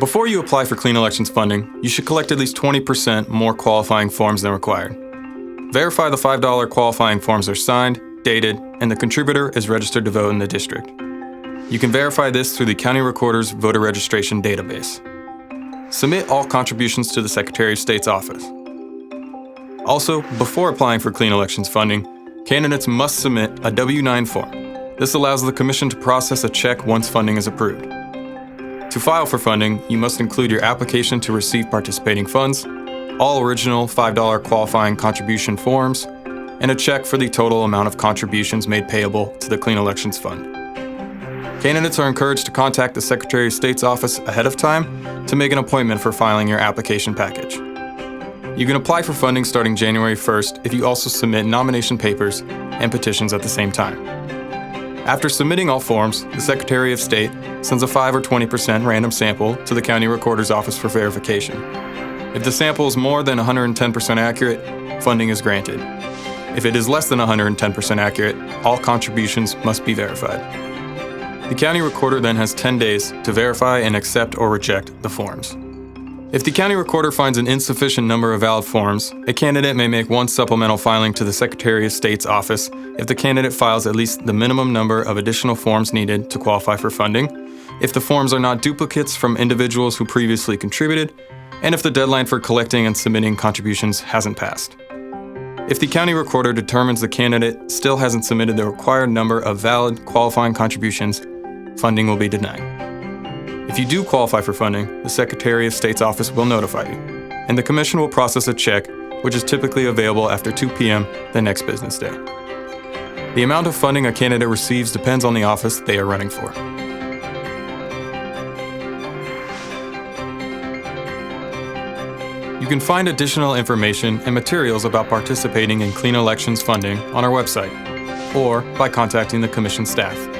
Before you apply for clean elections funding, you should collect at least 20% more qualifying forms than required. Verify the $5 qualifying forms are signed, dated, and the contributor is registered to vote in the district. You can verify this through the County Recorder's voter registration database. Submit all contributions to the Secretary of State's office. Also, before applying for clean elections funding, candidates must submit a W-9 form. This allows the Commission to process a check once funding is approved. To file for funding, you must include your application to receive participating funds, all original $5 qualifying contribution forms, and a check for the total amount of contributions made payable to the Clean Elections Fund. Candidates are encouraged to contact the Secretary of State's office ahead of time to make an appointment for filing your application package. You can apply for funding starting January 1st if you also submit nomination papers and petitions at the same time. After submitting all forms, the Secretary of State sends a 5 or 20% random sample to the County Recorder's office for verification. If the sample is more than 110% accurate, funding is granted. If it is less than 110% accurate, all contributions must be verified. The County Recorder then has 10 days to verify and accept or reject the forms. If the County Recorder finds an insufficient number of valid forms, a candidate may make one supplemental filing to the Secretary of State's office if the candidate files at least the minimum number of additional forms needed to qualify for funding, if the forms are not duplicates from individuals who previously contributed, and if the deadline for collecting and submitting contributions hasn't passed. If the County Recorder determines the candidate still hasn't submitted the required number of valid qualifying contributions, funding will be denied. If you do qualify for funding, the Secretary of State's office will notify you, and the Commission will process a check, which is typically available after 2 p.m. the next business day. The amount of funding a candidate receives depends on the office they are running for. You can find additional information and materials about participating in clean elections funding on our website, or by contacting the Commission staff.